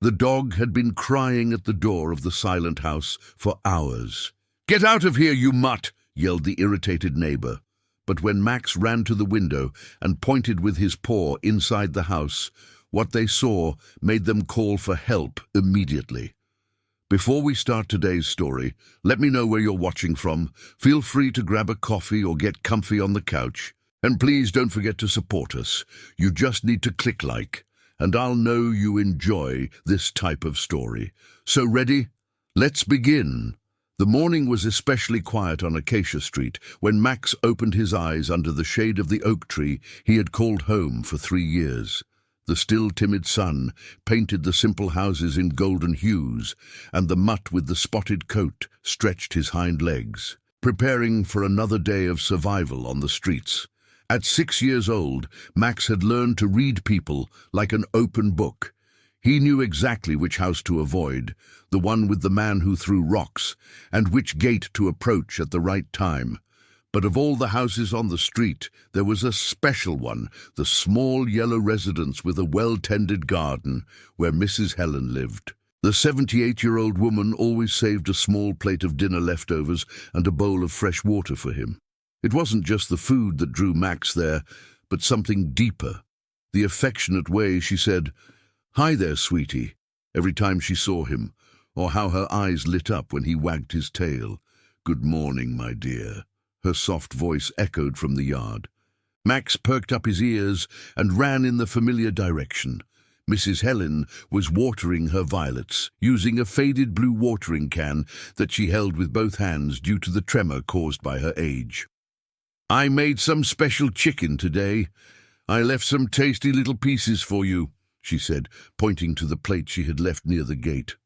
The dog had been crying at the door of the silent house for hours. "Get out of here, you mutt!" yelled the irritated neighbor. But when Max ran to the window and pointed with his paw inside the house, what they saw made them call for help immediately. Before we start today's story, let me know where you're watching from. Feel free to grab a coffee or get comfy on the couch. And please don't forget to support us. You just need to click like, and I'll know you enjoy this type of story. So ready? Let's begin. The morning was especially quiet on Acacia Street when Max opened his eyes under the shade of the oak tree he had called home for 3 years. The still timid sun painted the simple houses in golden hues, and the mutt with the spotted coat stretched his hind legs, preparing for another day of survival on the streets. At 6 years old, Max had learned to read people like an open book. He knew exactly which house to avoid, the one with the man who threw rocks, and which gate to approach at the right time. But of all the houses on the street, there was a special one, the small yellow residence with a well-tended garden, where Mrs. Helen lived. The 78-year-old woman always saved a small plate of dinner leftovers and a bowl of fresh water for him. It wasn't just the food that drew Max there, but something deeper. The affectionate way she said, "Hi there, sweetie," every time she saw him, or how her eyes lit up when he wagged his tail. "Good morning, my dear," her soft voice echoed from the yard. Max perked up his ears and ran in the familiar direction. Mrs. Helen was watering her violets, using a faded blue watering can that she held with both hands due to the tremor caused by her age. "I made some special chicken today. I left some tasty little pieces for you," she said, pointing to the plate she had left near the gate.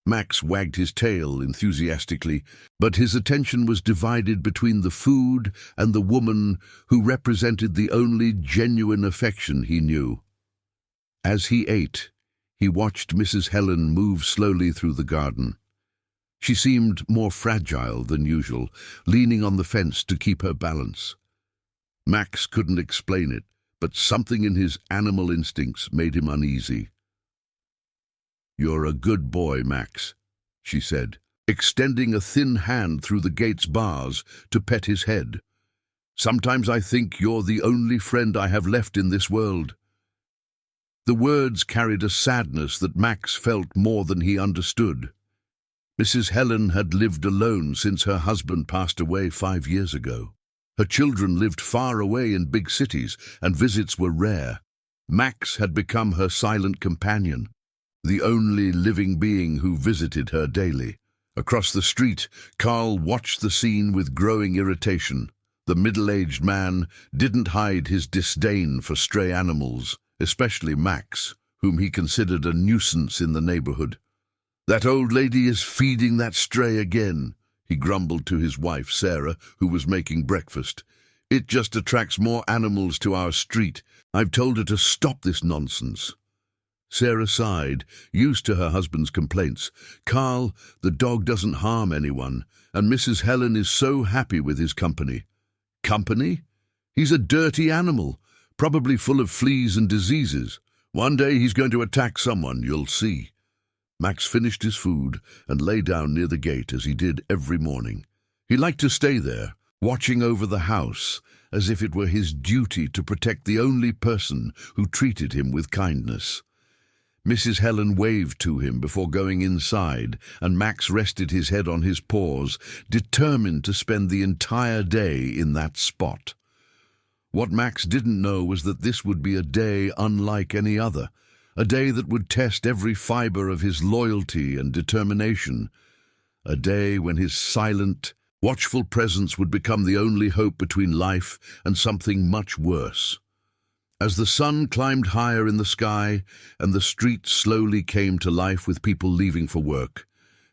Max wagged his tail enthusiastically, but his attention was divided between the food and the woman who represented the only genuine affection he knew. As he ate, he watched Mrs. Helen move slowly through the garden. She seemed more fragile than usual, leaning on the fence to keep her balance. Max couldn't explain it, but something in his animal instincts made him uneasy. "You're a good boy, Max," she said, extending a thin hand through the gate's bars to pet his head. "Sometimes I think you're the only friend I have left in this world." The words carried a sadness that Max felt more than he understood. Mrs. Helen had lived alone since her husband passed away 5 years ago. Her children lived far away in big cities, and visits were rare. Max had become her silent companion, the only living being who visited her daily. Across the street, Carl watched the scene with growing irritation. The middle-aged man didn't hide his disdain for stray animals, especially Max, whom he considered a nuisance in the neighborhood. "That old lady is feeding that stray again," he grumbled to his wife, Sarah, who was making breakfast. "It just attracts more animals to our street. I've told her to stop this nonsense." Sarah sighed, used to her husband's complaints. "Carl, the dog doesn't harm anyone, and Mrs. Helen is so happy with his company." "Company? He's a dirty animal, probably full of fleas and diseases. One day he's going to attack someone, you'll see." Max finished his food and lay down near the gate as he did every morning. He liked to stay there, watching over the house, as if it were his duty to protect the only person who treated him with kindness. Mrs. Helen waved to him before going inside, and Max rested his head on his paws, determined to spend the entire day in that spot. What Max didn't know was that this would be a day unlike any other, a day that would test every fiber of his loyalty and determination, a day when his silent, watchful presence would become the only hope between life and something much worse. As the sun climbed higher in the sky and the street slowly came to life with people leaving for work,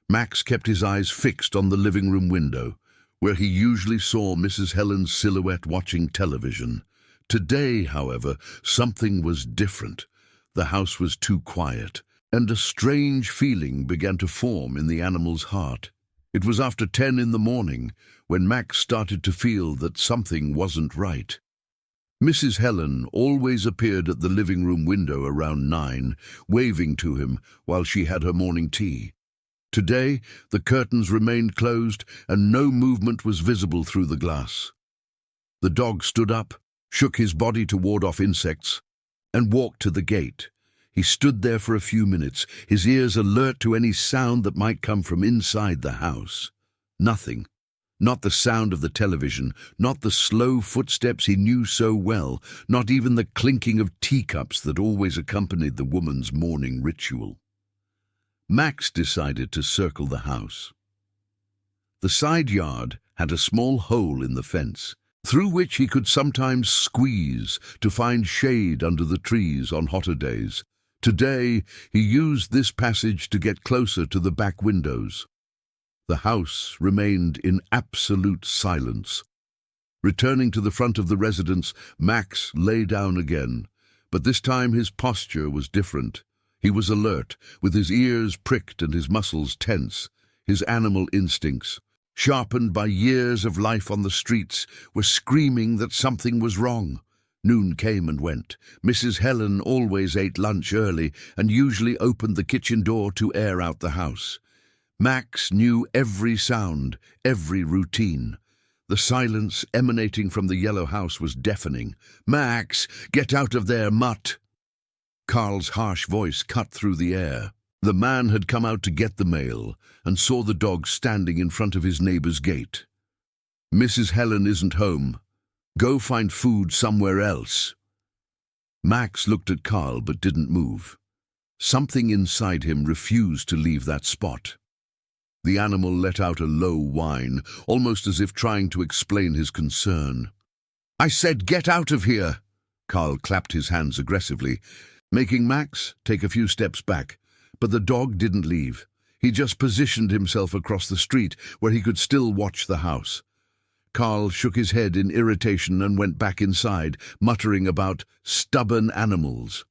Max kept his eyes fixed on the living room window, where he usually saw Mrs. Helen's silhouette watching television. Today, however, something was different. The house was too quiet, and a strange feeling began to form in the animal's heart. It was after 10 in the morning when Max started to feel that something wasn't right. Mrs. Helen always appeared at the living room window around 9, waving to him while she had her morning tea. Today, the curtains remained closed and no movement was visible through the glass. The dog stood up, shook his body to ward off insects, and walked to the gate. He stood there for a few minutes, his ears alert to any sound that might come from inside the house. Nothing. Not the sound of the television, not the slow footsteps he knew so well, not even the clinking of teacups that always accompanied the woman's morning ritual. Max decided to circle the house. The side yard had a small hole in the fence, through which he could sometimes squeeze to find shade under the trees on hotter days. Today, he used this passage to get closer to the back windows. The house remained in absolute silence. Returning to the front of the residence, Max lay down again, but this time his posture was different. He was alert, with his ears pricked and his muscles tense. His animal instincts, sharpened by years of life on the streets, were screaming that something was wrong. Noon came and went. Mrs. Helen always ate lunch early and usually opened the kitchen door to air out the house. Max knew every sound, every routine. The silence emanating from the yellow house was deafening. "Max, get out of there, mutt!" Carl's harsh voice cut through the air. The man had come out to get the mail and saw the dog standing in front of his neighbor's gate. "Mrs. Helen isn't home. Go find food somewhere else." Max looked at Carl but didn't move. Something inside him refused to leave that spot. The animal let out a low whine, almost as if trying to explain his concern. "I said get out of here!" Carl clapped his hands aggressively, making Max take a few steps back. But the dog didn't leave. He just positioned himself across the street where he could still watch the house. Carl shook his head in irritation and went back inside, muttering about stubborn animals.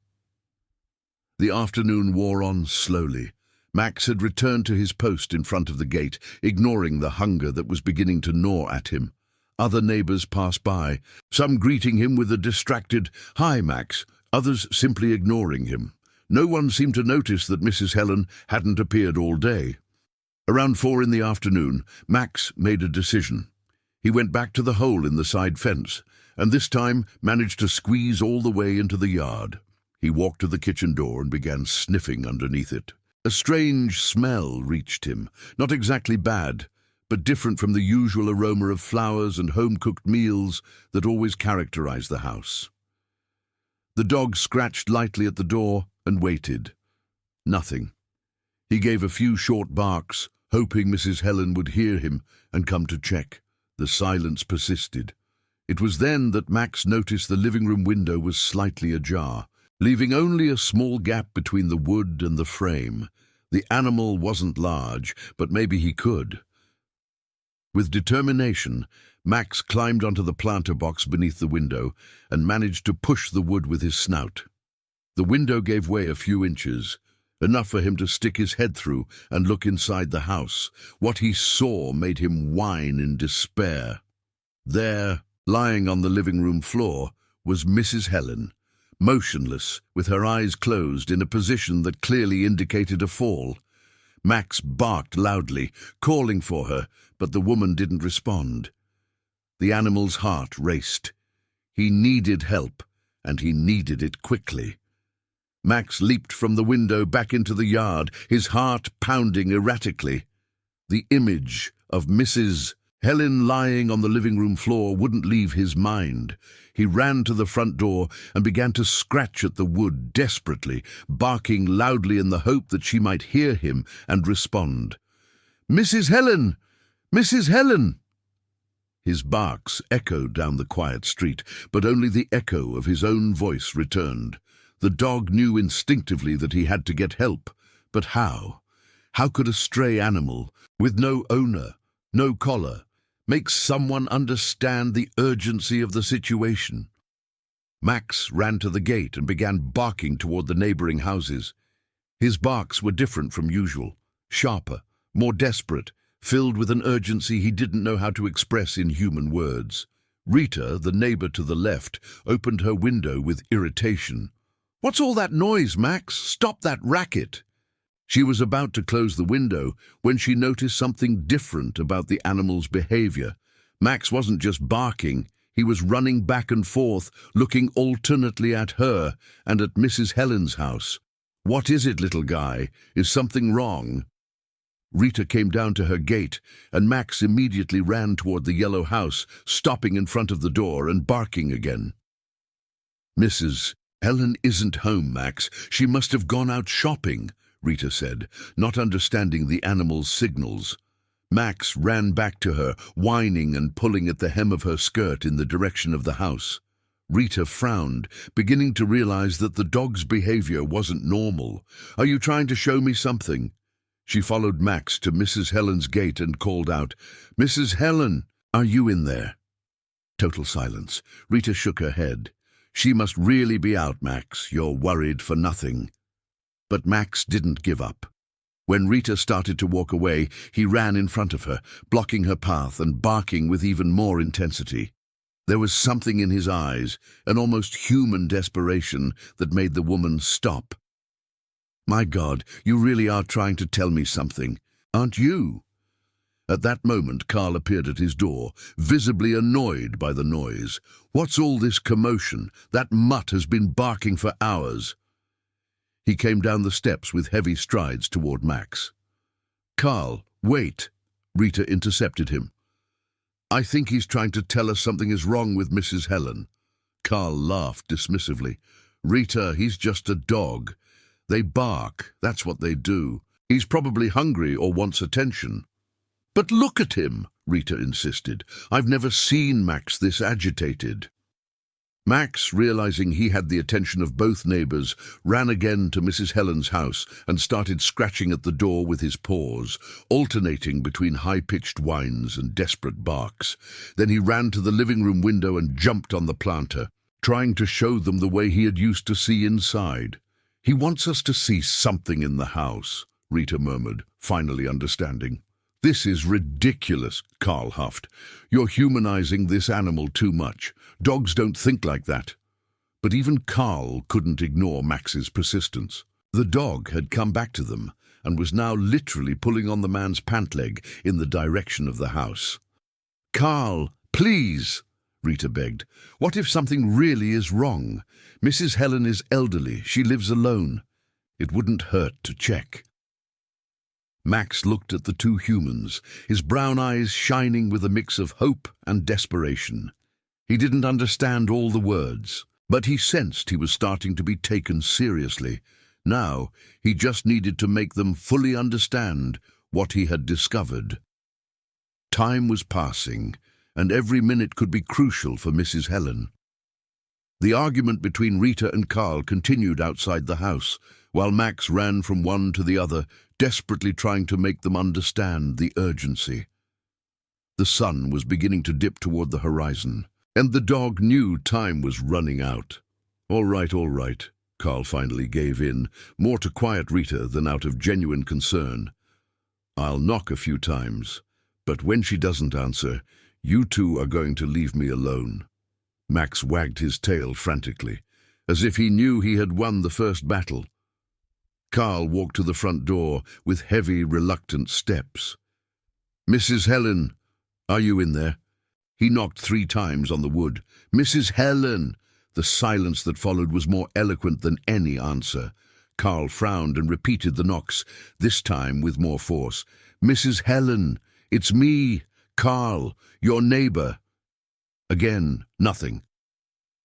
The afternoon wore on slowly. Max had returned to his post in front of the gate, ignoring the hunger that was beginning to gnaw at him. Other neighbors passed by, some greeting him with a distracted, "Hi, Max," others simply ignoring him. No one seemed to notice that Mrs. Helen hadn't appeared all day. Around 4 in the afternoon, Max made a decision. He went back to the hole in the side fence, and this time managed to squeeze all the way into the yard. He walked to the kitchen door and began sniffing underneath it. A strange smell reached him, not exactly bad, but different from the usual aroma of flowers and home-cooked meals that always characterized the house. The dog scratched lightly at the door and waited. Nothing. He gave a few short barks, hoping Mrs. Helen would hear him and come to check. The silence persisted. It was then that Max noticed the living room window was slightly ajar, leaving only a small gap between the wood and the frame. The animal wasn't large, but maybe he could. With determination, Max climbed onto the planter box beneath the window and managed to push the wood with his snout. The window gave way a few inches, enough for him to stick his head through and look inside the house. What he saw made him whine in despair. There, lying on the living room floor, was Mrs. Helen, motionless, with her eyes closed in a position that clearly indicated a fall. Max barked loudly, calling for her, but the woman didn't respond. The animal's heart raced. He needed help, and he needed it quickly. Max leaped from the window back into the yard, his heart pounding erratically. The image of Mrs. Helen lying on the living room floor wouldn't leave his mind. He ran to the front door and began to scratch at the wood desperately, barking loudly in the hope that she might hear him and respond. "Mrs. Helen! Mrs. Helen!" His barks echoed down the quiet street, but only the echo of his own voice returned. The dog knew instinctively that he had to get help, but how? How could a stray animal, with no owner, no collar, make someone understand the urgency of the situation? Max ran to the gate and began barking toward the neighboring houses. His barks were different from usual, sharper, more desperate, filled with an urgency he didn't know how to express in human words. Rita, the neighbor to the left, opened her window with irritation. "What's all that noise, Max? Stop that racket!" She was about to close the window when she noticed something different about the animal's behavior. Max wasn't just barking, he was running back and forth, looking alternately at her and at Mrs. Helen's house. "What is it, little guy? Is something wrong?" Rita came down to her gate, and Max immediately ran toward the yellow house, stopping in front of the door and barking again. "Mrs. Helen isn't home, Max. She must have gone out shopping," Rita said, not understanding the animal's signals. Max ran back to her, whining and pulling at the hem of her skirt in the direction of the house. Rita frowned, beginning to realize that the dog's behavior wasn't normal. "Are you trying to show me something?" She followed Max to Mrs. Helen's gate and called out, "Mrs. Helen, are you in there?" Total silence. Rita shook her head. "She must really be out, Max. You're worried for nothing." But Max didn't give up. When Rita started to walk away, he ran in front of her, blocking her path and barking with even more intensity. There was something in his eyes, an almost human desperation, that made the woman stop. "My God, you really are trying to tell me something, aren't you?" At that moment, Carl appeared at his door, visibly annoyed by the noise. "What's all this commotion? That mutt has been barking for hours." He came down the steps with heavy strides toward Max. "Carl, wait!" Rita intercepted him. "I think he's trying to tell us something is wrong with Mrs. Helen." Carl laughed dismissively. "Rita, he's just a dog. They bark, that's what they do. He's probably hungry or wants attention." "But look at him," Rita insisted. "I've never seen Max this agitated." Max, realizing he had the attention of both neighbors, ran again to Mrs. Helen's house and started scratching at the door with his paws, alternating between high-pitched whines and desperate barks. Then he ran to the living room window and jumped on the planter, trying to show them the way he had used to see inside. "He wants us to see something in the house," Rita murmured, finally understanding. "This is ridiculous," Carl huffed. "You're humanizing this animal too much. Dogs don't think like that." But even Carl couldn't ignore Max's persistence. The dog had come back to them and was now literally pulling on the man's pant leg in the direction of the house. "Carl, please," Rita begged. "What if something really is wrong? Mrs. Helen is elderly. She lives alone. It wouldn't hurt to check." Max looked at the two humans, his brown eyes shining with a mix of hope and desperation. He didn't understand all the words, but he sensed he was starting to be taken seriously. Now, he just needed to make them fully understand what he had discovered. Time was passing, and every minute could be crucial for Mrs. Helen. The argument between Rita and Carl continued outside the house, while Max ran from one to the other, desperately trying to make them understand the urgency. The sun was beginning to dip toward the horizon, and the dog knew time was running out. All right, Carl finally gave in, more to quiet Rita than out of genuine concern. "I'll knock a few times, but when she doesn't answer, you two are going to leave me alone." Max wagged his tail frantically, as if he knew he had won the first battle. Carl walked to the front door with heavy, reluctant steps. "Mrs. Helen, are you in there?" He knocked 3 times on the wood. "Mrs. Helen!" The silence that followed was more eloquent than any answer. Carl frowned and repeated the knocks, this time with more force. "Mrs. Helen, it's me, Carl, your neighbor." Again, nothing.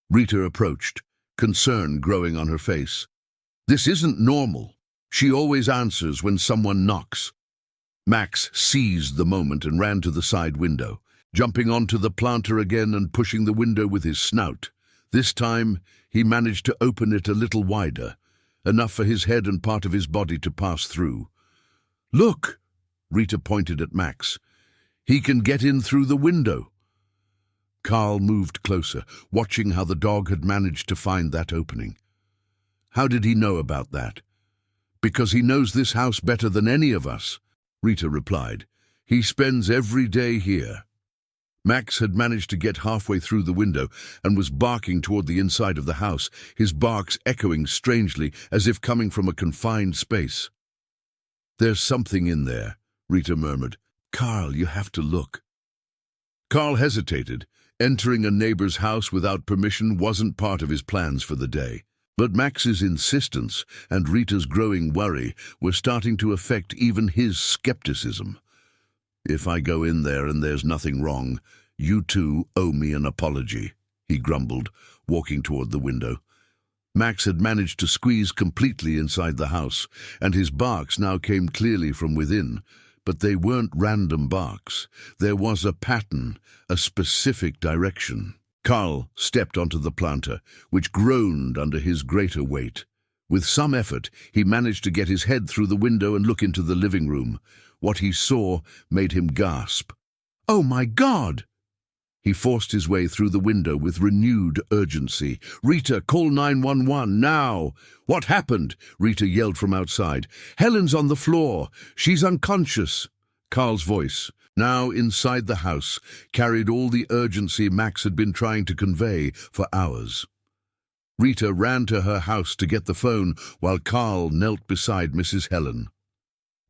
Rita approached, concern growing on her face. "This isn't normal. She always answers when someone knocks." Max seized the moment and ran to the side window, jumping onto the planter again and pushing the window with his snout. This time, he managed to open it a little wider, enough for his head and part of his body to pass through. "Look!" Rita pointed at Max. "He can get in through the window." Carl moved closer, watching how the dog had managed to find that opening. "How did he know about that?" "Because he knows this house better than any of us," Rita replied. "He spends every day here." Max had managed to get halfway through the window and was barking toward the inside of the house, his barks echoing strangely as if coming from a confined space. "There's something in there," Rita murmured. "Carl, you have to look." Carl hesitated. Entering a neighbor's house without permission wasn't part of his plans for the day. But Max's insistence and Rita's growing worry were starting to affect even his skepticism. "If I go in there and there's nothing wrong, you two owe me an apology," he grumbled, walking toward the window. Max had managed to squeeze completely inside the house, and his barks now came clearly from within. But they weren't random barks. There was a pattern, a specific direction. Carl stepped onto the planter, which groaned under his greater weight. With some effort, he managed to get his head through the window and look into the living room. What he saw made him gasp. "Oh my God!" He forced his way through the window with renewed urgency. "Rita, call 911 now!" "What happened?" Rita yelled from outside. "Helen's on the floor. She's unconscious." Carl's voice, now inside the house, carried all the urgency Max had been trying to convey for hours. Rita ran to her house to get the phone while Carl knelt beside Mrs. Helen.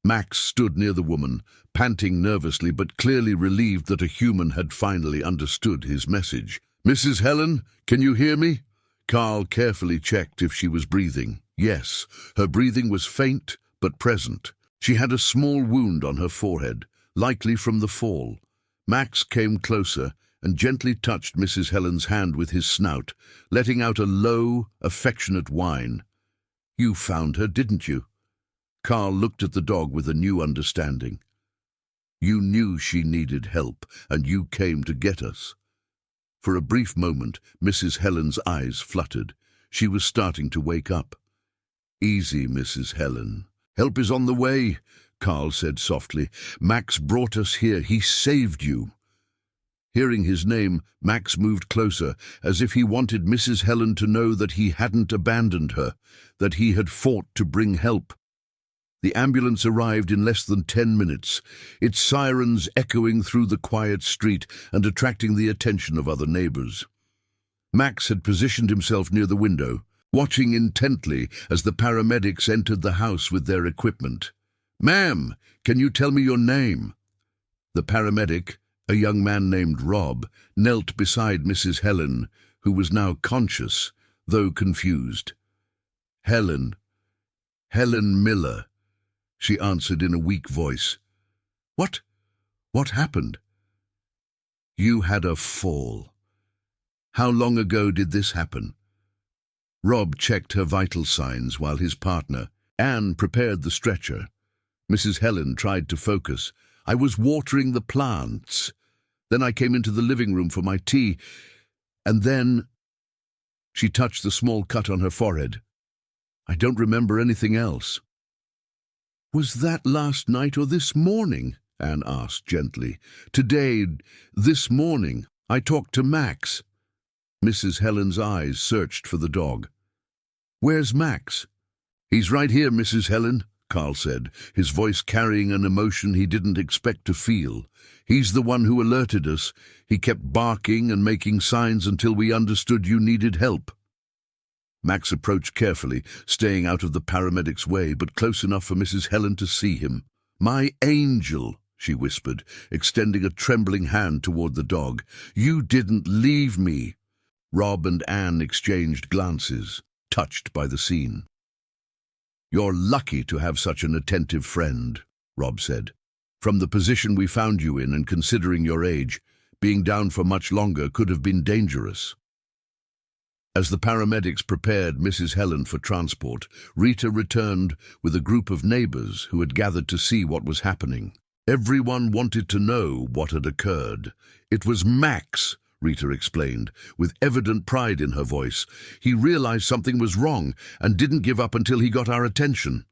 Max stood near the woman, panting nervously but clearly relieved that a human had finally understood his message. "Mrs. Helen, can you hear me?" Carl carefully checked if she was breathing. Yes, her breathing was faint but present. She had a small wound on her forehead, likely from the fall. Max came closer and gently touched Mrs. Helen's hand with his snout, letting out a low, affectionate whine. "You found her, didn't you?" Carl looked at the dog with a new understanding. "You knew she needed help, and you came to get us." For a brief moment, Mrs. Helen's eyes fluttered. She was starting to wake up. "Easy, Mrs. Helen. Help is on the way," Carl said softly. "Max brought us here. He saved you." Hearing his name, Max moved closer, as if he wanted Mrs. Helen to know that he hadn't abandoned her, that he had fought to bring help. The ambulance arrived in less than 10 minutes, its sirens echoing through the quiet street and attracting the attention of other neighbors. Max had positioned himself near the window, watching intently as the paramedics entered the house with their equipment. "Ma'am, can you tell me your name?" The paramedic, a young man named Rob, knelt beside Mrs. Helen, who was now conscious, though confused. Helen Miller," she answered in a weak voice. What happened?" "You had a fall." "How long ago did this happen?" Rob checked her vital signs while his partner, Anne, prepared the stretcher. Mrs. Helen tried to focus. "I was watering the plants. Then I came into the living room for my tea, and then—" She touched the small cut on her forehead. "I don't remember anything else." "Was that last night or this morning?" Anne asked gently. "Today, this morning, I talked to Max." Mrs. Helen's eyes searched for the dog. "Where's Max?" "He's right here, Mrs. Helen," Carl said, his voice carrying an emotion he didn't expect to feel. "He's the one who alerted us. He kept barking and making signs until we understood you needed help." Max approached carefully, staying out of the paramedic's way, but close enough for Mrs. Helen to see him. "My angel," she whispered, extending a trembling hand toward the dog. "You didn't leave me." Rob and Anne exchanged glances, touched by the scene. "You're lucky to have such an attentive friend," Rob said. "From the position we found you in and considering your age, being down for much longer could have been dangerous." As the paramedics prepared Mrs. Helen for transport, Rita returned with a group of neighbors who had gathered to see what was happening. Everyone wanted to know what had occurred. "It was Max," Rita explained, with evident pride in her voice. "He realized something was wrong and didn't give up until he got our attention."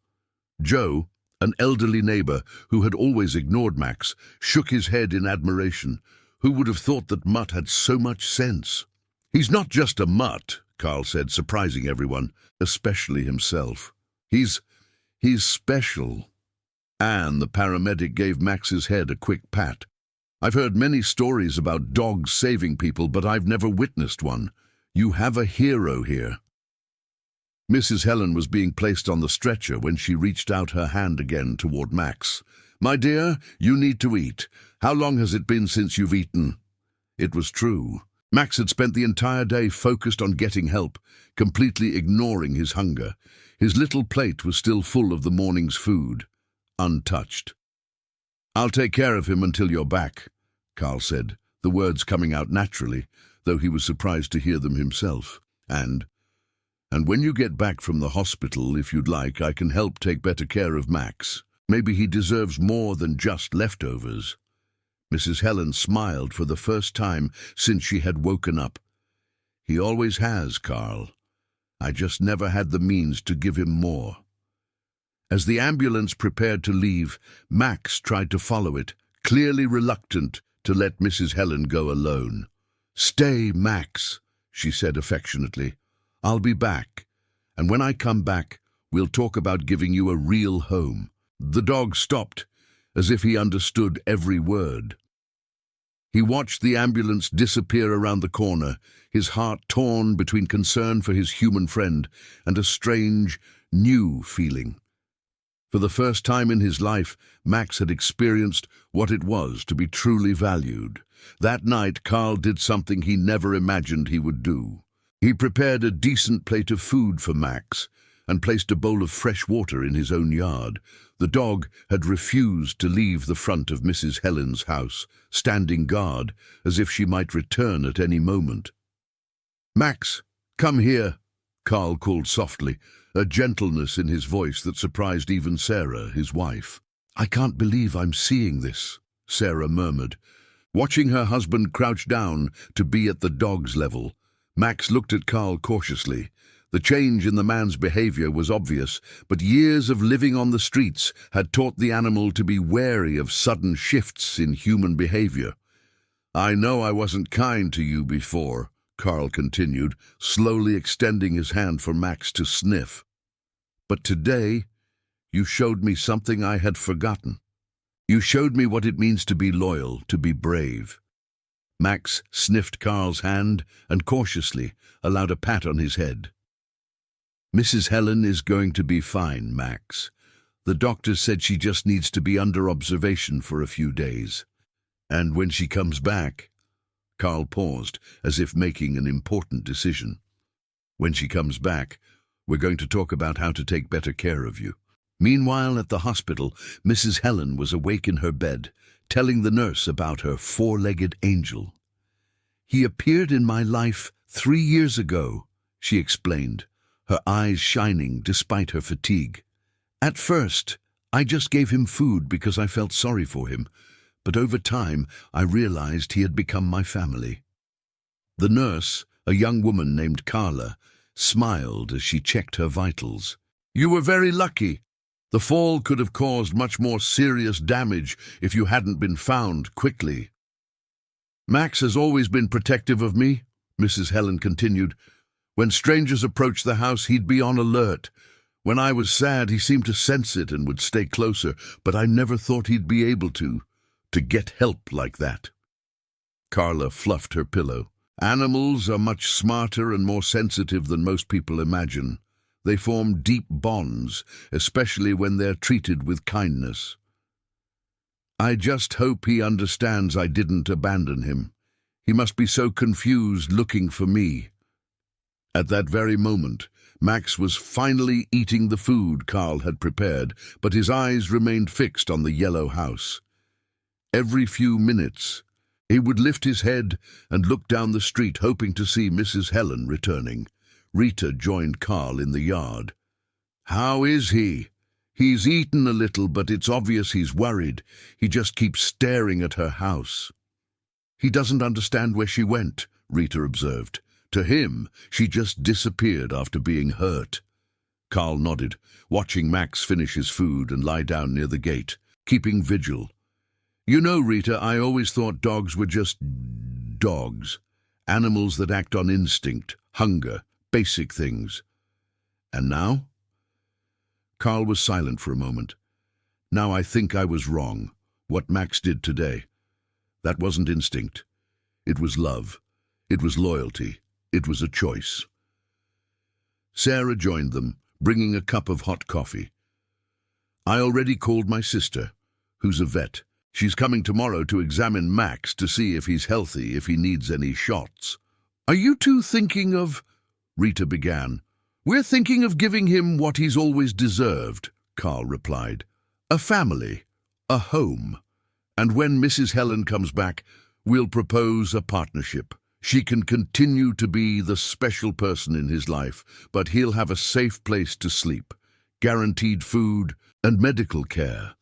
Joe, an elderly neighbor who had always ignored Max, shook his head in admiration. Who would have thought that Mutt had so much sense? "He's not just a mutt," Carl said, surprising everyone, especially himself. He's special." Anne, the paramedic, gave Max's head a quick pat. I've heard many stories about dogs saving people, but I've never witnessed one. You have a hero here." Mrs. Helen was being placed on the stretcher when she reached out her hand again toward Max. "My dear, you need to eat. How long has it been since you've eaten?" It was true. Max had spent the entire day focused on getting help, completely ignoring his hunger. His little plate was still full of the morning's food, untouched. "I'll take care of him until you're back," Carl said, the words coming out naturally, though he was surprised to hear them himself. And when you get back from the hospital, if you'd like, I can help take better care of Max. Maybe he deserves more than just leftovers." Mrs. Helen smiled for the first time since she had woken up. "He always has, Carl. I just never had the means to give him more." As the ambulance prepared to leave, Max tried to follow it, clearly reluctant to let Mrs. Helen go alone. "Stay, Max," she said affectionately. "I'll be back, and when I come back, we'll talk about giving you a real home." The dog stopped, as if he understood every word. He watched the ambulance disappear around the corner, his heart torn between concern for his human friend and a strange, new feeling. For the first time in his life, Max had experienced what it was to be truly valued. That night, Carl did something he never imagined he would do. He prepared a decent plate of food for Max and placed a bowl of fresh water in his own yard. The dog had refused to leave the front of Mrs. Helen's house, standing guard as if she might return at any moment. "Max, come here," Carl called softly, a gentleness in his voice that surprised even Sarah, his wife. "I can't believe I'm seeing this," Sarah murmured. Watching her husband crouch down to be at the dog's level, Max looked at Carl cautiously. The change in the man's behavior was obvious, but years of living on the streets had taught the animal to be wary of sudden shifts in human behavior. "I know I wasn't kind to you before," Carl continued, slowly extending his hand for Max to sniff. "But today, you showed me something I had forgotten. You showed me what it means to be loyal, to be brave." Max sniffed Carl's hand and cautiously allowed a pat on his head. "Mrs. Helen is going to be fine, Max. The doctor said she just needs to be under observation for a few days. And when she comes back—" Carl paused, as if making an important decision. "When she comes back, we're going to talk about how to take better care of you." Meanwhile, at the hospital, Mrs. Helen was awake in her bed, telling the nurse about her four-legged angel. "He appeared in my life 3 years ago," she explained, her eyes shining despite her fatigue. "At first, I just gave him food because I felt sorry for him, but over time I realized he had become my family." The nurse, a young woman named Carla, smiled as she checked her vitals. "You were very lucky. The fall could have caused much more serious damage if you hadn't been found quickly." "Max has always been protective of me," Mrs. Helen continued. "When strangers approached the house, he'd be on alert. When I was sad, he seemed to sense it and would stay closer, but I never thought he'd be able to get help like that." Carla fluffed her pillow. "Animals are much smarter and more sensitive than most people imagine. They form deep bonds, especially when they're treated with kindness. I just hope he understands I didn't abandon him. He must be so confused looking for me." At that very moment, Max was finally eating the food Carl had prepared, but his eyes remained fixed on the yellow house. Every few minutes, he would lift his head and look down the street, hoping to see Mrs. Helen returning. Rita joined Carl in the yard. "How is he?" "He's eaten a little, but it's obvious he's worried. He just keeps staring at her house." "He doesn't understand where she went," Rita observed. "To him, she just disappeared after being hurt." Carl nodded, watching Max finish his food and lie down near the gate, keeping vigil. "You know, Rita, I always thought dogs were just dogs. Animals that act on instinct, hunger, basic things. And now?" Carl was silent for a moment. "Now I think I was wrong, what Max did today. That wasn't instinct. It was love. It was loyalty. It was a choice. Sarah joined them, bringing a cup of hot coffee. I already called my sister, who's a vet. She's coming tomorrow to examine Max to see if he's healthy, if he needs any shots. Are you two thinking of... Rita began. We're thinking of giving him what he's always deserved, Carl replied. A family, a home. And when Mrs. Helen comes back, we'll propose a partnership. She can continue to be the special person in his life, but he'll have a safe place to sleep, guaranteed food and medical care.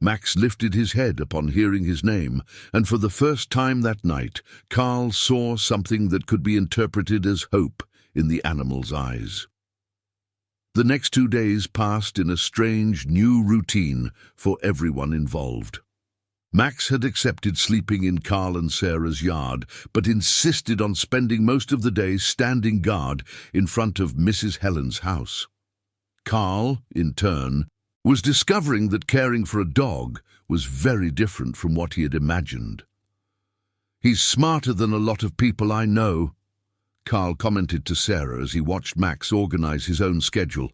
Max lifted his head upon hearing his name, and for the first time that night, Carl saw something that could be interpreted as hope in the animal's eyes. The next 2 days passed in a strange new routine for everyone involved. Max had accepted sleeping in Carl and Sarah's yard, but insisted on spending most of the day standing guard in front of Mrs. Helen's house. Carl, in turn, was discovering that caring for a dog was very different from what he had imagined. He's smarter than a lot of people I know, Carl commented to Sarah as he watched Max organize his own schedule.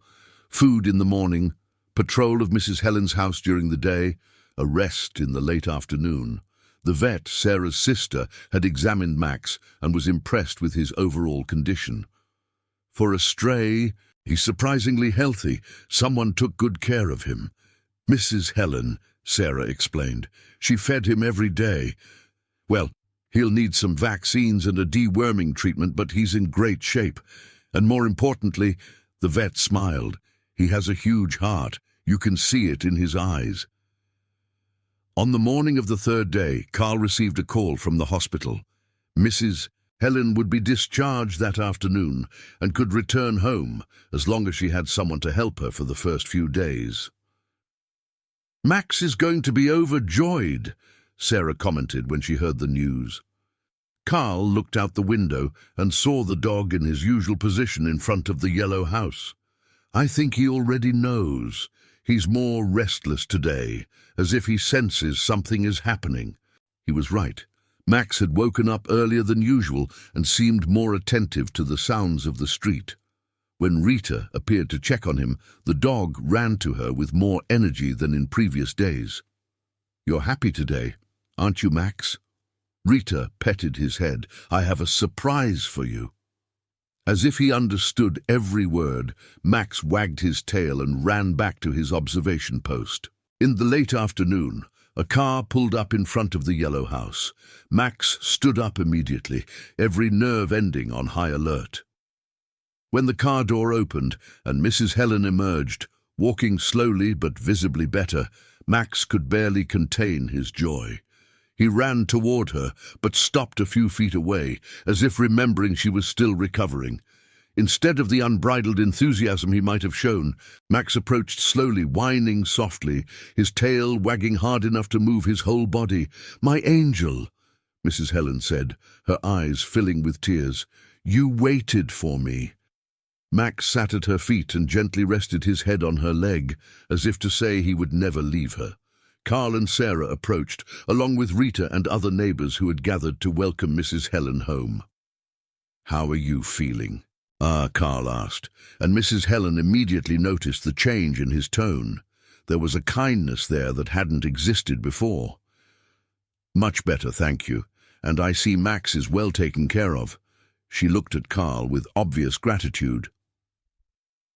Food in the morning, patrol of Mrs. Helen's house during the day, a rest in the late afternoon. The vet, Sarah's sister, had examined Max and was impressed with his overall condition. For a stray, he's surprisingly healthy. Someone took good care of him. Mrs. Helen, Sarah explained. She fed him every day. Well, he'll need some vaccines and a deworming treatment, but he's in great shape. And more importantly, the vet smiled. He has a huge heart. You can see it in his eyes. On the morning of the third day, Carl received a call from the hospital. Mrs. Helen would be discharged that afternoon and could return home as long as she had someone to help her for the first few days. Max is going to be overjoyed, Sarah commented when she heard the news. Carl looked out the window and saw the dog in his usual position in front of the yellow house. I think he already knows. He's more restless today, as if he senses something is happening. He was right. Max had woken up earlier than usual and seemed more attentive to the sounds of the street. When Rita appeared to check on him, the dog ran to her with more energy than in previous days. You're happy today, aren't you, Max? Rita petted his head. I have a surprise for you. As if he understood every word, Max wagged his tail and ran back to his observation post. In the late afternoon, a car pulled up in front of the yellow house. Max stood up immediately, every nerve ending on high alert. When the car door opened and Mrs. Helen emerged, walking slowly but visibly better, Max could barely contain his joy. He ran toward her, but stopped a few feet away, as if remembering she was still recovering. Instead of the unbridled enthusiasm he might have shown, Max approached slowly, whining softly, his tail wagging hard enough to move his whole body. "My angel," Mrs. Helen said, her eyes filling with tears. "You waited for me." Max sat at her feet and gently rested his head on her leg, as if to say he would never leave her. Carl and Sarah approached, along with Rita and other neighbors who had gathered to welcome Mrs. Helen home. "How are you feeling?" Carl asked, and Mrs. Helen immediately noticed the change in his tone. There was a kindness there that hadn't existed before. "Much better, thank you, and I see Max is well taken care of." She looked at Carl with obvious gratitude.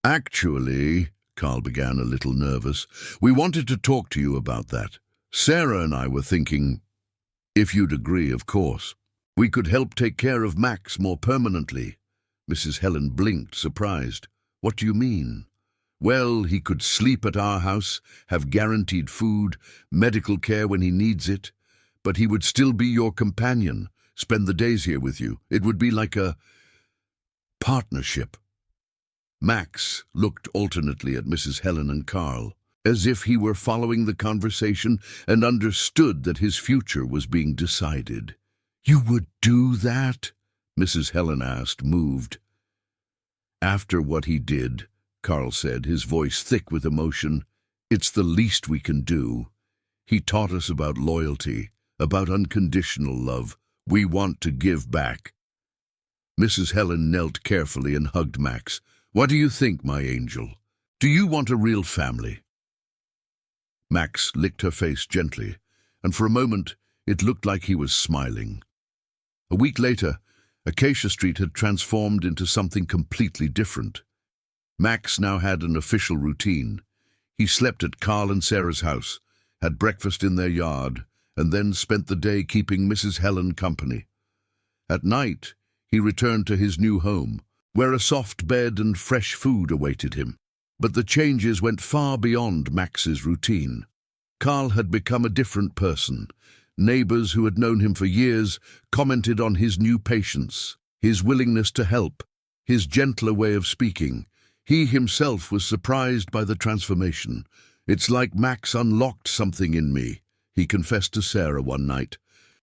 "Actually," Carl began, a little nervous, "we wanted to talk to you about that. Sarah and I were thinking, if you'd agree, of course, we could help take care of Max more permanently." Mrs. Helen blinked, surprised. "What do you mean?" "Well, he could sleep at our house, have guaranteed food, medical care when he needs it, but he would still be your companion, spend the days here with you. It would be like a partnership." Max looked alternately at Mrs. Helen and Carl, as if he were following the conversation and understood that his future was being decided. "You would do that?" Mrs. Helen asked, moved. "After what he did," Carl said, his voice thick with emotion, "it's the least we can do. He taught us about loyalty, about unconditional love. We want to give back." Mrs. Helen knelt carefully and hugged Max. "What do you think, my angel? Do you want a real family?" Max licked her face gently, and for a moment it looked like he was smiling. A week later, Acacia Street had transformed into something completely different. Max now had an official routine. He slept at Carl and Sarah's house, had breakfast in their yard, and then spent the day keeping Mrs. Helen company. At night, he returned to his new home, where a soft bed and fresh food awaited him. But the changes went far beyond Max's routine. Carl had become a different person. Neighbors who had known him for years commented on his new patience, his willingness to help, his gentler way of speaking. He himself was surprised by the transformation. "It's like Max unlocked something in me," he confessed to Sarah one night,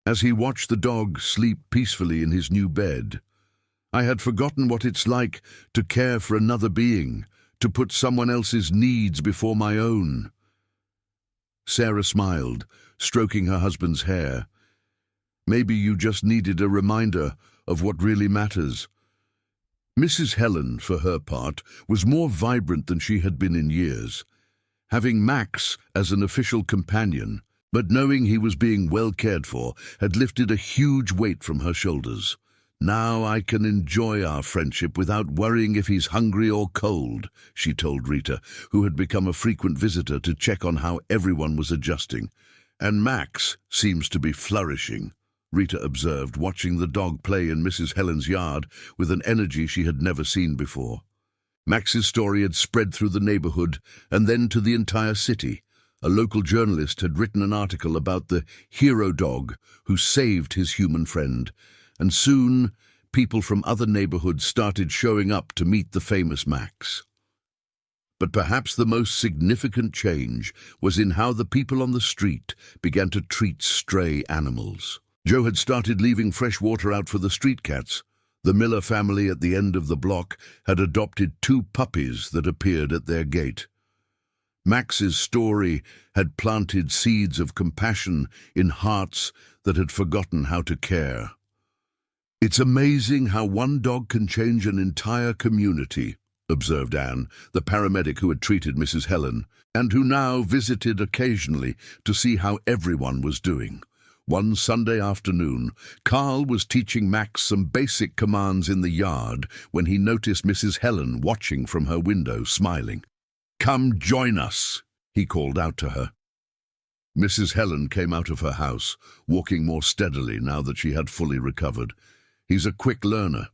as he watched the dog sleep peacefully in his new bed. "I had forgotten what it's like to care for another being, to put someone else's needs before my own." Sarah smiled, stroking her husband's hair. "Maybe you just needed a reminder of what really matters." Mrs. Helen, for her part, was more vibrant than she had been in years. Having Max as an official companion, but knowing he was being well cared for, had lifted a huge weight from her shoulders. "Now I can enjoy our friendship without worrying if he's hungry or cold," she told Rita, who had become a frequent visitor to check on how everyone was adjusting. "And Max seems to be flourishing," Rita observed, watching the dog play in Mrs. Helen's yard with an energy she had never seen before. Max's story had spread through the neighborhood and then to the entire city. A local journalist had written an article about the hero dog who saved his human friend, and soon people from other neighborhoods started showing up to meet the famous Max. But perhaps the most significant change was in how the people on the street began to treat stray animals. Joe had started leaving fresh water out for the street cats. The Miller family at the end of the block had adopted 2 puppies that appeared at their gate. Max's story had planted seeds of compassion in hearts that had forgotten how to care. "It's amazing how one dog can change an entire community," observed Anne, the paramedic who had treated Mrs. Helen, and who now visited occasionally to see how everyone was doing. One Sunday afternoon, Carl was teaching Max some basic commands in the yard when he noticed Mrs. Helen watching from her window, smiling. "Come join us," he called out to her. Mrs. Helen came out of her house, walking more steadily now that she had fully recovered. "He's a quick learner."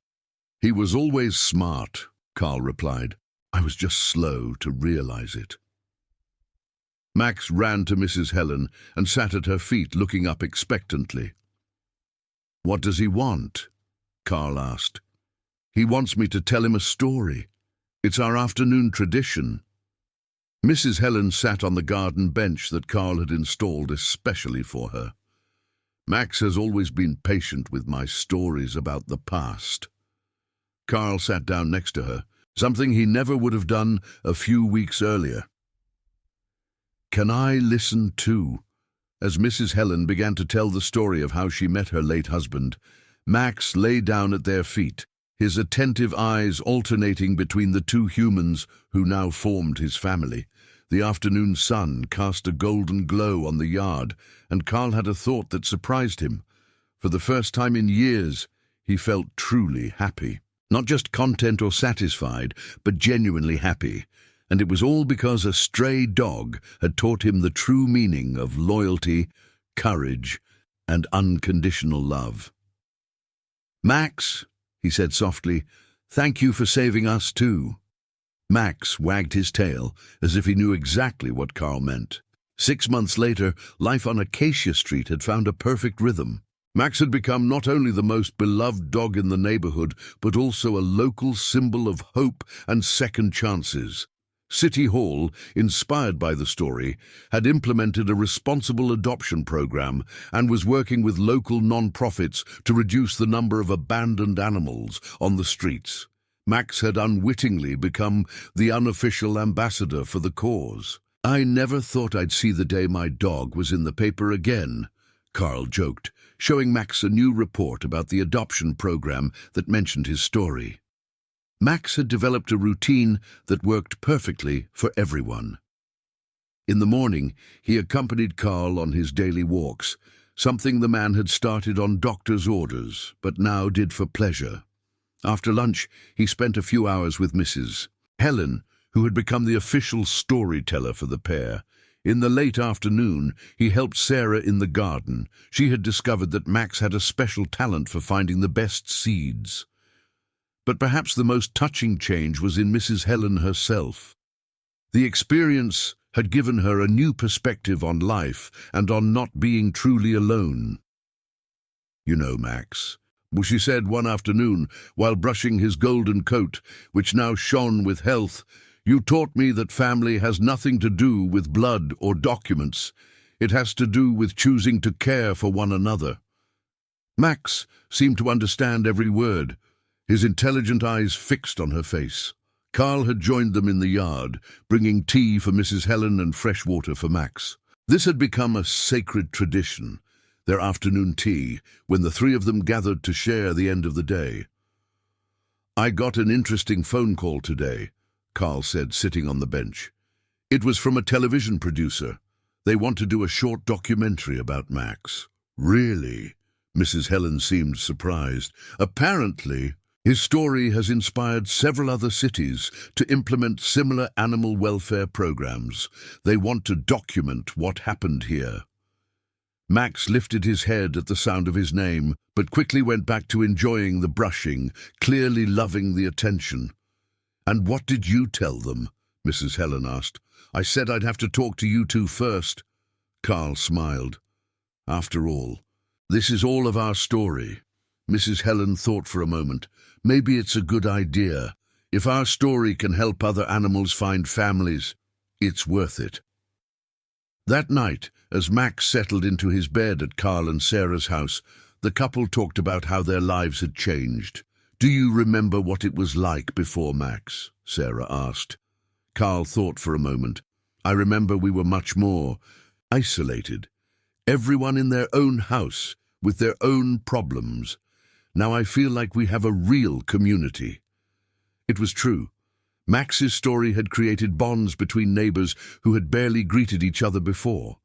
"He was always smart," Carl replied. "I was just slow to realize it." Max ran to Mrs. Helen and sat at her feet, looking up expectantly. "What does he want?" Carl asked. "He wants me to tell him a story. It's our afternoon tradition." Mrs. Helen sat on the garden bench that Carl had installed especially for her. "Max has always been patient with my stories about the past." Carl sat down next to her, something he never would have done a few weeks earlier. "Can I listen too?" As Mrs. Helen began to tell the story of how she met her late husband, Max lay down at their feet, his attentive eyes alternating between the 2 humans who now formed his family. The afternoon sun cast a golden glow on the yard, and Carl had a thought that surprised him. For the first time in years, he felt truly happy. Not just content or satisfied, but genuinely happy. And it was all because a stray dog had taught him the true meaning of loyalty, courage, and unconditional love. "Max," he said softly, "thank you for saving us too." Max wagged his tail as if he knew exactly what Carl meant. 6 months later, life on Acacia Street had found a perfect rhythm. Max had become not only the most beloved dog in the neighborhood, but also a local symbol of hope and second chances. City Hall, inspired by the story, had implemented a responsible adoption program and was working with local non-profits to reduce the number of abandoned animals on the streets. Max had unwittingly become the unofficial ambassador for the cause. "I never thought I'd see the day my dog was in the paper again," Carl joked, showing Max a new report about the adoption program that mentioned his story. Max had developed a routine that worked perfectly for everyone. In the morning, he accompanied Carl on his daily walks, something the man had started on doctor's orders, but now did for pleasure. After lunch, he spent a few hours with Mrs. Helen, who had become the official storyteller for the pair. In the late afternoon, he helped Sarah in the garden. She had discovered that Max had a special talent for finding the best seeds. But perhaps the most touching change was in Mrs. Helen herself. The experience had given her a new perspective on life and on not being truly alone. "You know, Max," she said one afternoon while brushing his golden coat, which now shone with health, "you taught me that family has nothing to do with blood or documents. It has to do with choosing to care for one another." Max seemed to understand every word, his intelligent eyes fixed on her face. Carl had joined them in the yard, bringing tea for Mrs. Helen and fresh water for Max. This had become a sacred tradition, their afternoon tea, when the three of them gathered to share the end of the day. "I got an interesting phone call today," Carl said, sitting on the bench. "It was from a television producer. They want to do a short documentary about Max." "Really?" Mrs. Helen seemed surprised. "Apparently, his story has inspired several other cities to implement similar animal welfare programs. They want to document what happened here." Max lifted his head at the sound of his name, but quickly went back to enjoying the brushing, clearly loving the attention. "And what did you tell them?" Mrs. Helen asked. "I said I'd have to talk to you two first." Carl smiled. "After all, this is all of our story." Mrs. Helen thought for a moment. "Maybe it's a good idea. If our story can help other animals find families, it's worth it." That night, as Max settled into his bed at Carl and Sarah's house, the couple talked about how their lives had changed. "Do you remember what it was like before, Max?" Sarah asked. Carl thought for a moment. "I remember we were much more isolated. Everyone in their own house, with their own problems. Now I feel like we have a real community." It was true. Max's story had created bonds between neighbors who had barely greeted each other before.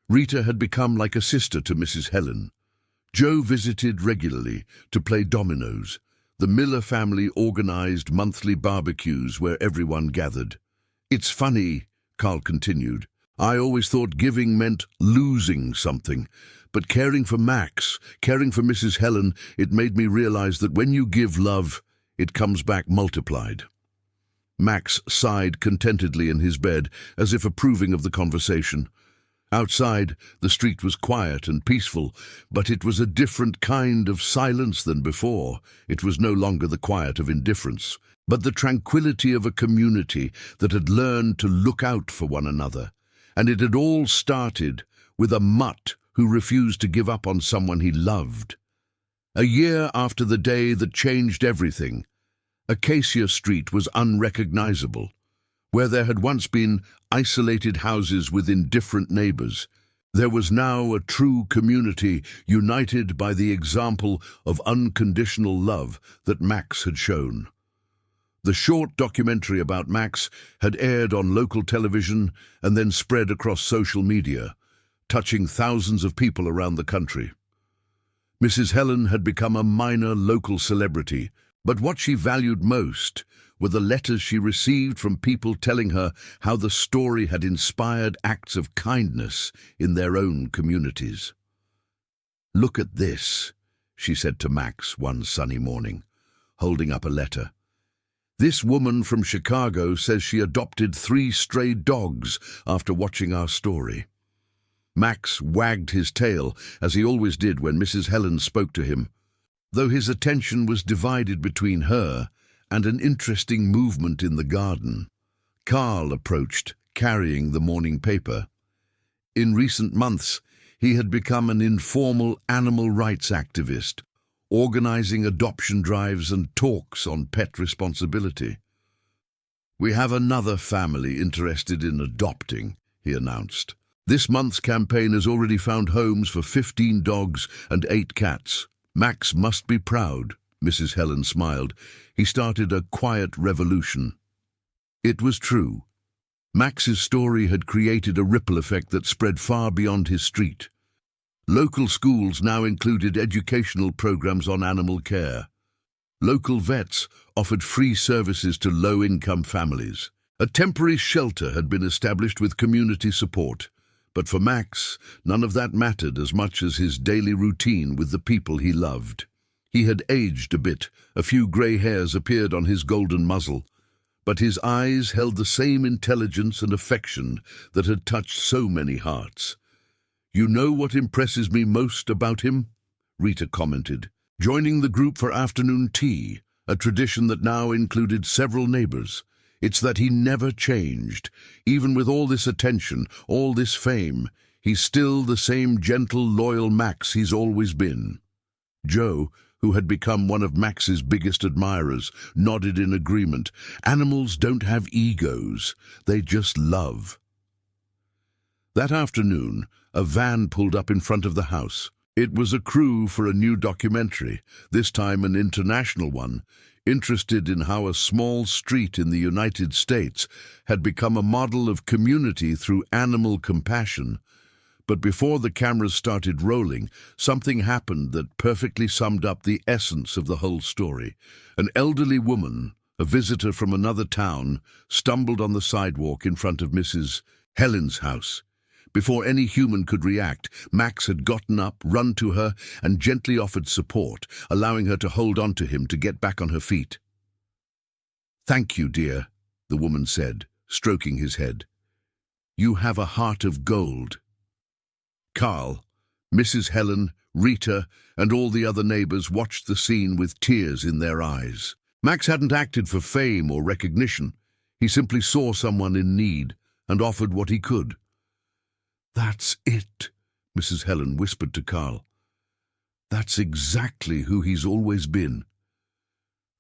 Rita had become like a sister to Mrs. Helen. Joe visited regularly to play dominoes. The Miller family organized monthly barbecues where everyone gathered. "It's funny," Carl continued. "I always thought giving meant losing something. But caring for Max, caring for Mrs. Helen, it made me realize that when you give love, it comes back multiplied." Max sighed contentedly in his bed, as if approving of the conversation. Outside, the street was quiet and peaceful, but it was a different kind of silence than before. It was no longer the quiet of indifference, but the tranquility of a community that had learned to look out for one another. And it had all started with a mutt who refused to give up on someone he loved. A year after the day that changed everything, Acacia Street was unrecognizable. Where there had once been isolated houses with indifferent neighbors, there was now a true community united by the example of unconditional love that Max had shown. The short documentary about Max had aired on local television and then spread across social media, touching thousands of people around the country. Mrs. Helen had become a minor local celebrity, but what she valued most were the letters she received from people telling her how the story had inspired acts of kindness in their own communities. "Look at this," she said to Max one sunny morning, holding up a letter. "This woman from Chicago says she adopted 3 stray dogs after watching our story." Max wagged his tail, as he always did when Mrs. Helen spoke to him, though his attention was divided between her and an interesting movement in the garden. Carl approached, carrying the morning paper. In recent months, he had become an informal animal rights activist, organizing adoption drives and talks on pet responsibility. "We have another family interested in adopting," he announced. This month's campaign has already found homes for 15 dogs and 8 cats. Max must be proud, Mrs. Helen smiled. He started a quiet revolution. It was true. Max's story had created a ripple effect that spread far beyond his street. Local schools now included educational programs on animal care. Local vets offered free services to low-income families. A temporary shelter had been established with community support. But for Max, none of that mattered as much as his daily routine with the people he loved. He had aged a bit, a few grey hairs appeared on his golden muzzle, but his eyes held the same intelligence and affection that had touched so many hearts. "You know what impresses me most about him?" Rita commented, joining the group for afternoon tea, a tradition that now included several neighbors. "It's that he never changed. Even with all this attention, all this fame, he's still the same gentle, loyal Max he's always been." Joe, who had become one of Max's biggest admirers, nodded in agreement. "Animals don't have egos, they just love." That afternoon, a van pulled up in front of the house. It was a crew for a new documentary, this time an international one, interested in how a small street in the United States had become a model of community through animal compassion. But before the cameras started rolling, something happened that perfectly summed up the essence of the whole story. An elderly woman, a visitor from another town, stumbled on the sidewalk in front of Mrs. Helen's house. Before any human could react, Max had gotten up, run to her, and gently offered support, allowing her to hold on to him to get back on her feet. "Thank you, dear," the woman said, stroking his head. "You have a heart of gold." Carl, Mrs. Helen, Rita, and all the other neighbors watched the scene with tears in their eyes. Max hadn't acted for fame or recognition. He simply saw someone in need and offered what he could. "That's it," Mrs. Helen whispered to Carl. "That's exactly who he's always been."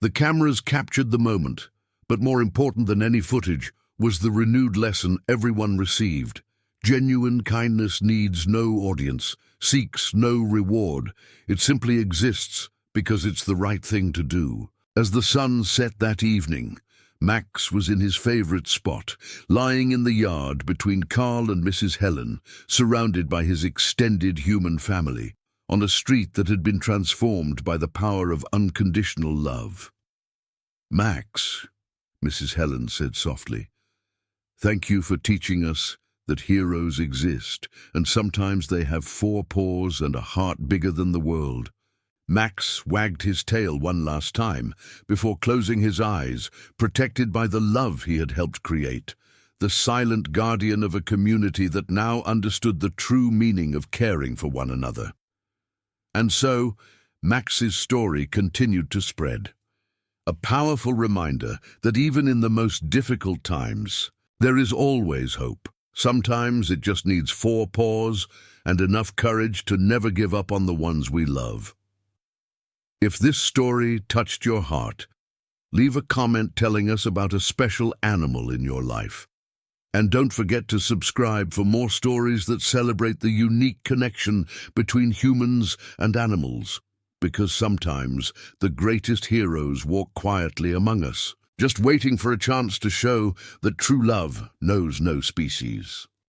The cameras captured the moment, but more important than any footage was the renewed lesson everyone received. Genuine kindness needs no audience, seeks no reward. It simply exists because it's the right thing to do. As the sun set that evening, Max was in his favorite spot, lying in the yard between Carl and Mrs. Helen, surrounded by his extended human family, on a street that had been transformed by the power of unconditional love. "Max," Mrs. Helen said softly, "thank you for teaching us that heroes exist, and sometimes they have 4 paws and a heart bigger than the world." Max wagged his tail one last time before closing his eyes, protected by the love he had helped create, the silent guardian of a community that now understood the true meaning of caring for one another. And so, Max's story continued to spread. A powerful reminder that even in the most difficult times, there is always hope. Sometimes it just needs 4 paws and enough courage to never give up on the ones we love. If this story touched your heart, leave a comment telling us about a special animal in your life. And don't forget to subscribe for more stories that celebrate the unique connection between humans and animals, because sometimes the greatest heroes walk quietly among us, just waiting for a chance to show that true love knows no species.